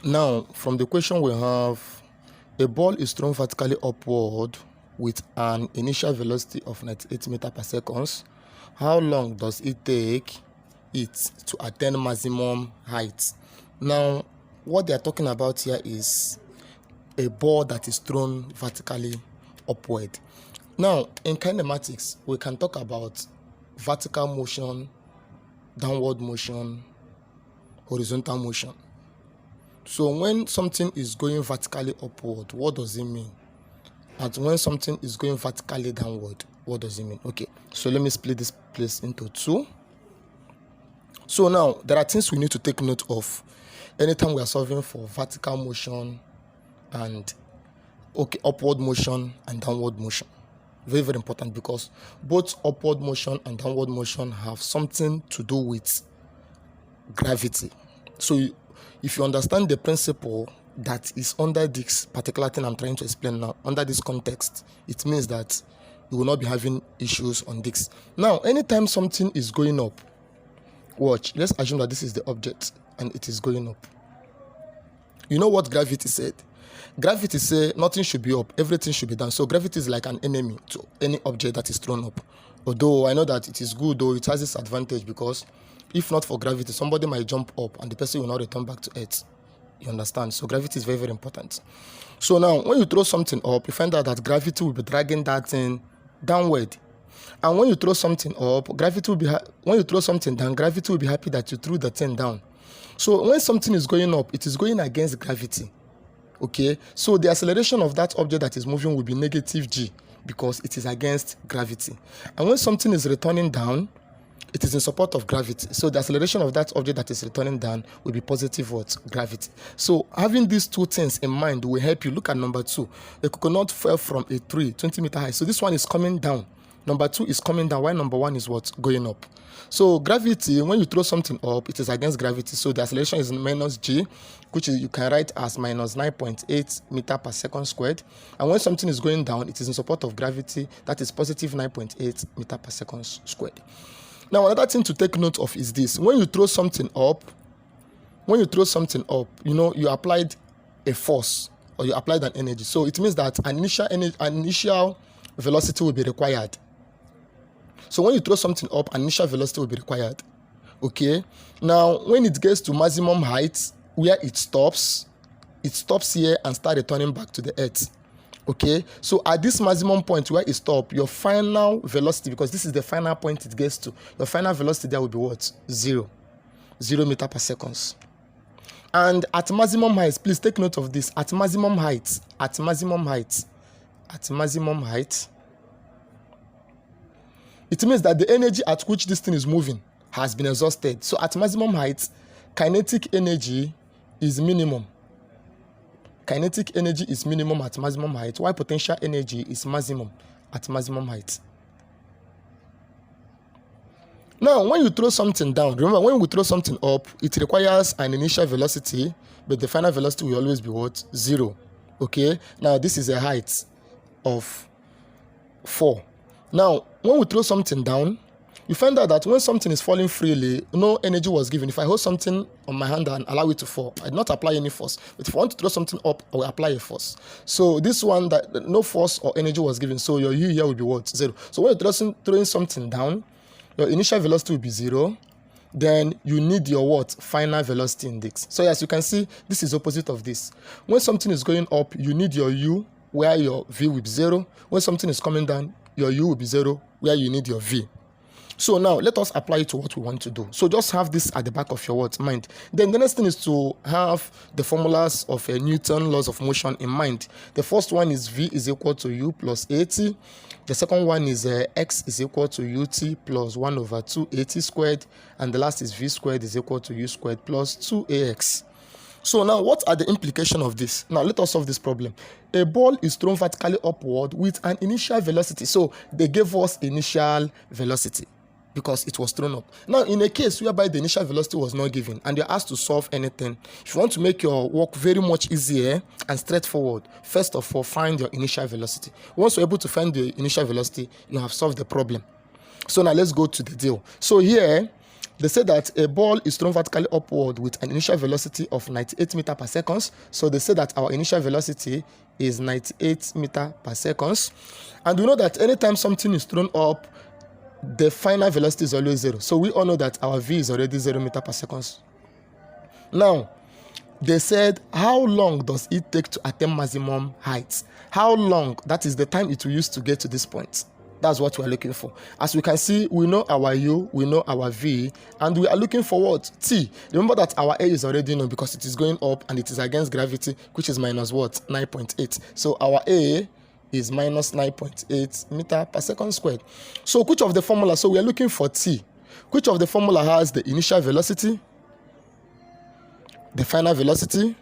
Now, from the question we have, a ball is thrown vertically upward with an initial velocity of 98 meters per second. How long does it take it to attain maximum height? Now, what they are talking about here is a ball that is thrown vertically upward. Now, in kinematics, we can talk about vertical motion, downward motion, horizontal motion. So when something is going vertically upward, what does it mean? And when something is going vertically downward, what does it mean? Okay, so let me split this place into two. So now, there are things we need to take note of anytime we are solving for vertical motion and upward motion and downward motion. Very, very important, because both upward motion and downward motion have something to do with gravity. So if you understand the principle that is under this particular thing I'm trying to explain now, under this context, it means that you will not be having issues on this. Now, anytime something is going up, watch, let's assume that this is the object and it is going up. You know what gravity said? Gravity says nothing should be up, everything should be down. So gravity is like an enemy to any object that is thrown up. Although I know that it is good, though it has this advantage, because if not for gravity, somebody might jump up and the person will not return back to earth. You understand? So gravity is very, very important. So now, when you throw something up, you find out that gravity will be dragging that thing downward. And when you throw something up, gravity will be when you throw something down, gravity will be happy that you threw the thing down. So when something is going up, it is going against gravity. Okay, so the acceleration of that object that is moving will be negative g, because it is against gravity. And when something is returning down, it is in support of gravity. So the acceleration of that object that is returning down will be positive what? Gravity. So having these two things in mind will help you. Look at number 2. A coconut fell from a tree 20 meters high. So this one is coming down. Number 2 is coming down, while number 1 is what? Going up. So gravity, when you throw something up, it is against gravity. So the acceleration is minus g, which is, you can write as minus 9.8 meters per second squared. And when something is going down, it is in support of gravity. That is positive 9.8 meters per second squared. Now, another thing to take note of is this. When you throw something up, you know, you applied a force, or you applied an energy. So it means that an initial velocity will be required. So when you throw something up, an initial velocity will be required. Okay? Now, when it gets to maximum height, where it stops here and starts returning back to the earth. Okay, so at this maximum point where it stops, your final velocity, because this is the final point it gets to, your final velocity there will be what? 0 meters per second. And at maximum height, please take note of this. At maximum height, it means that the energy at which this thing is moving has been exhausted. So at maximum height, kinetic energy is minimum. Kinetic energy is minimum at maximum height, while potential energy is maximum at maximum height. Now, when you throw something down, remember, when we throw something up, it requires an initial velocity, but the final velocity will always be what? 0. Okay? Now, this is a height of 4. Now, when we throw something down, you find out that when something is falling freely, no energy was given. If I hold something on my hand and allow it to fall, I do not apply any force. But if I want to throw something up, I will apply a force. So this one, that no force or energy was given, so your u here will be what? 0. So when you're throwing something down, your initial velocity will be 0. Then you need your what? Final velocity index. So as you can see, this is opposite of this. When something is going up, you need your u, where your v will be 0. When something is coming down, your u will be 0, where you need your v. So now, let us apply it to what we want to do. So just have this at the back of your mind. Then the next thing is to have the formulas of Newton laws of motion in mind. The first one is V is equal to U plus AT. The second one is X is equal to UT plus 1 over 2 AT squared. And the last is V squared is equal to U squared plus 2AX. So now, what are the implications of this? Now, let us solve this problem. A ball is thrown vertically upward with an initial velocity. So they gave us initial velocity, because it was thrown up. Now, in a case whereby the initial velocity was not given and you're asked to solve anything, if you want to make your work very much easier and straightforward, first of all, find your initial velocity. Once you're able to find the initial velocity, you have solved the problem. So now let's go to the deal. So here, They say that a ball is thrown vertically upward with an initial velocity of 98 meters per second. So they say that our initial velocity is 98 meters per second. And we know that anytime something is thrown up, the final velocity is always 0. So we all know that our v is already 0 meters per second. Now, they said, how long does it take to attain maximum height? How long? That is the time it will use to get to this point. That's what we're looking for. As we can see, we know our u, we know our v, and we are looking for what? T. Remember that our a is already known because it is going up and it is against gravity, which is minus what? 9.8. So our a is minus 9.8 meters per second squared. So which of the formula? So we are looking for t. Which of the formula has the initial velocity, the final velocity,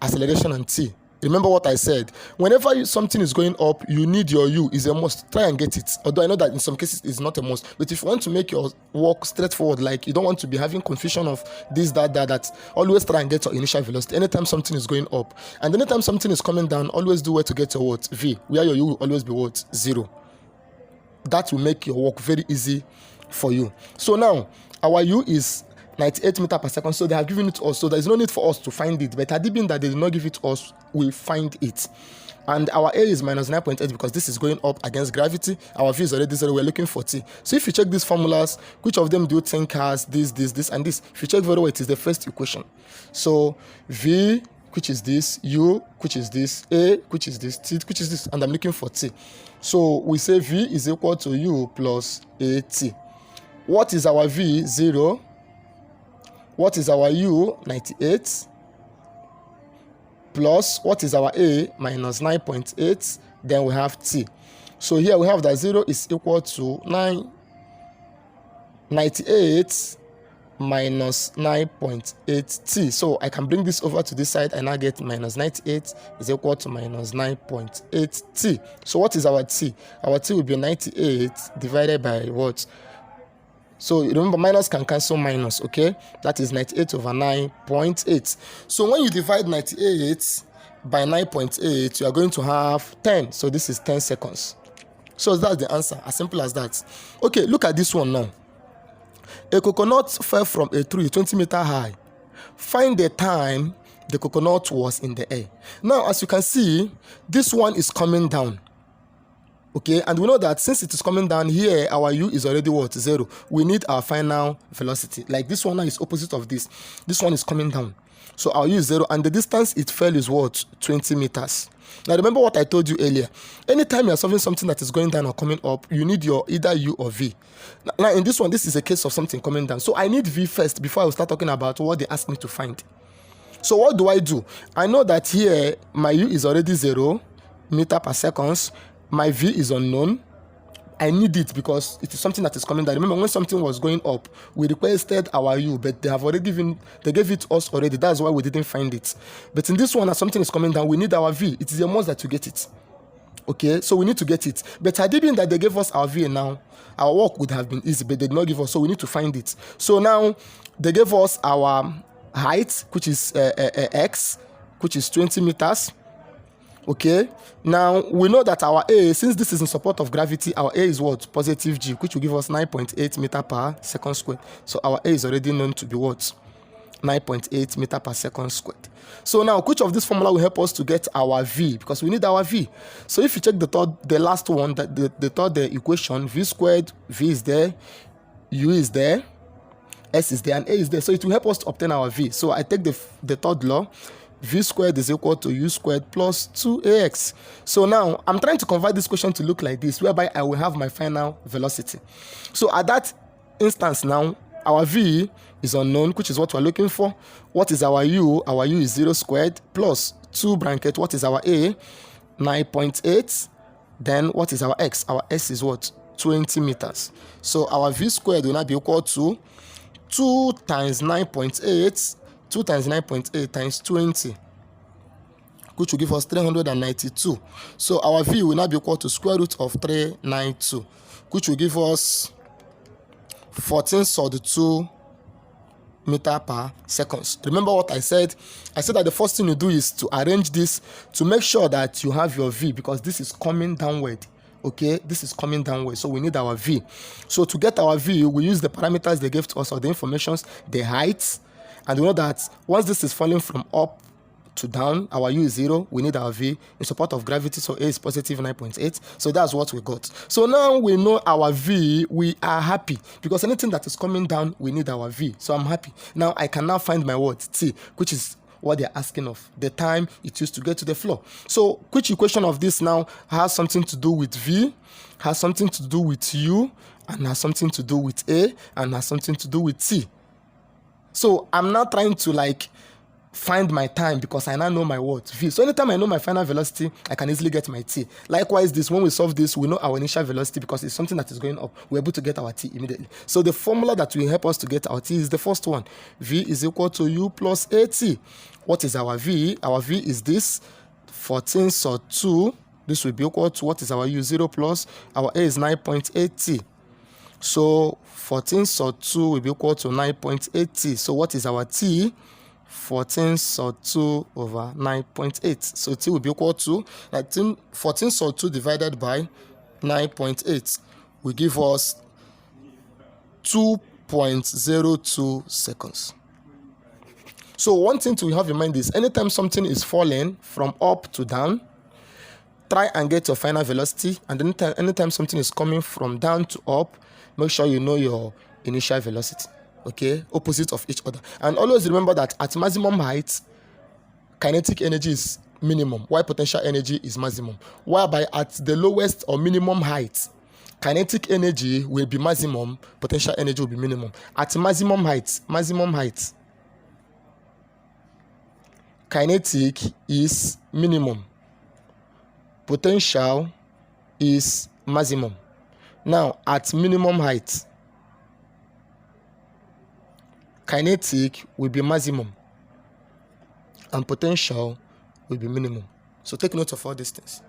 acceleration, and t? Remember what I said. Whenever something is going up, you need your u. Is a must. Try and get it. Although I know that in some cases it's not a must. But if you want to make your work straightforward, like you don't want to be having confusion of this, that, always try and get your initial velocity anytime something is going up. And anytime something is coming down, always do where to get your what? V. Where your u will always be what? 0. That will make your work very easy for you. So now, our u is 98 meters per second, so they have given it to us, so there is no need for us to find it. But had it been that they did not give it to us, we find it. And our a is minus 9.8 because this is going up against gravity. Our v is already 0. We're looking for t. So if you check these formulas, which of them do you think has this, and this? If you check very well, it is the first equation. So v, which is this, u, which is this, a, which is this, t, which is this, and I'm looking for t. So we say v is equal to u plus at. What is our v? 0. What is our u? 98. Plus, what is our a? Minus 9.8. Then we have t. So here we have that 0 is equal to 98 minus 9.8 t. So I can bring this over to this side and I get minus 98 is equal to minus 9.8 t. So what is our t? Our t will be 98 divided by what? So remember, minus can cancel minus, okay? That is 98 over 9.8. So when you divide 98 by 9.8, you are going to have 10. So this is 10 seconds. So that's the answer, as simple as that. Okay, look at this one now. A coconut fell from a tree 20 meters high. Find the time the coconut was in the air. Now, as you can see, this one is coming down. Okay, and we know that since it is coming down here, our u is already what? 0. We need our final velocity. Like this one now is opposite of this. This one is coming down. So our u is 0, and the distance it fell is what? 20 meters. Now remember what I told you earlier. Anytime you are solving something that is going down or coming up, you need your either u or v. Now in this one, this is a case of something coming down. So I need v first before I will start talking about what they asked me to find. So what do? I know that here my u is already 0 meters per second. My v is unknown. I need it because it is something that is coming down. Remember, when something was going up, we requested our u, but they have already they gave it to us already. That's why we didn't find it. But in this one, as something is coming down, we need our v. It is a must that you get it. Okay, so we need to get it. But had it been that they gave us our v now, our work would have been easy, but they did not give us, so we need to find it. So now, they gave us our height, which is x, which is 20 meters. Okay, now we know that our a, since this is in support of gravity, our a is what? Positive g, which will give us 9.8 meters per second squared. So our a is already known to be what? 9.8 meters per second squared. So now, which of this formula will help us to get our v? Because we need our v. So if you check the last one, the third equation, v squared, v is there, u is there, s is there, and a is there. So it will help us to obtain our v. So I take the third law. V squared is equal to u squared plus 2ax. So now, I'm trying to convert this question to look like this, whereby I will have my final velocity. So at that instance now, our v is unknown, which is what we're looking for. What is our u? Our u is 0 squared plus 2 bracket. What is our a? 9.8. Then what is our x? Our s is what? 20 meters. So our v squared will now be equal to 2 times 9.8. 2 times 9.8 times 20, which will give us 392. So our v will now be equal to square root of 392, which will give us 14.2 meters per second. Remember what I said? I said that the first thing you do is to arrange this to make sure that you have your v, because this is coming downward. Okay, this is coming downward, so we need our V. So to get our V, we use the parameters they gave to us, or the informations, the height, and we know that once this is falling from up to down, our U is 0, we need our V in support of gravity, so A is positive 9.8. So that's what we got. So now we know our V, we are happy, because anything that is coming down, we need our V. So I'm happy. Now I can now find my what? T, which is what they're asking of, the time it used to get to the floor. So which equation of this now has something to do with V, has something to do with U, and has something to do with A, and has something to do with T. So I'm now trying to like find my time, because I now know my what? V. So anytime I know my final velocity, I can easily get my T. Likewise, this, when we solve this, we know our initial velocity, because it's something that is going up. We're able to get our T immediately. So the formula that will help us to get our T is the first one. V is equal to U plus AT. What is our V? Our V is this, 14 sub 2. This will be equal to, what is our U? 0 plus, our A is 9.8T. So 14 sub 2 will be equal to 9.8T. So what is our T? 14 sub 2 over 9.8. So T will be equal to 14 sub 2 divided by 9.8 will give us 2.02 seconds. So one thing to have in mind is anytime something is falling from up to down, try and get your final velocity, and anytime something is coming from down to up, make sure you know your initial velocity. Okay, opposite of each other. And always remember that at maximum height, kinetic energy is minimum, while potential energy is maximum. Whereby at the lowest or minimum height, kinetic energy will be maximum, potential energy will be minimum. At maximum height, kinetic is minimum, potential is maximum. Now at minimum height, kinetic will be maximum and potential will be minimum. So take note of all these things.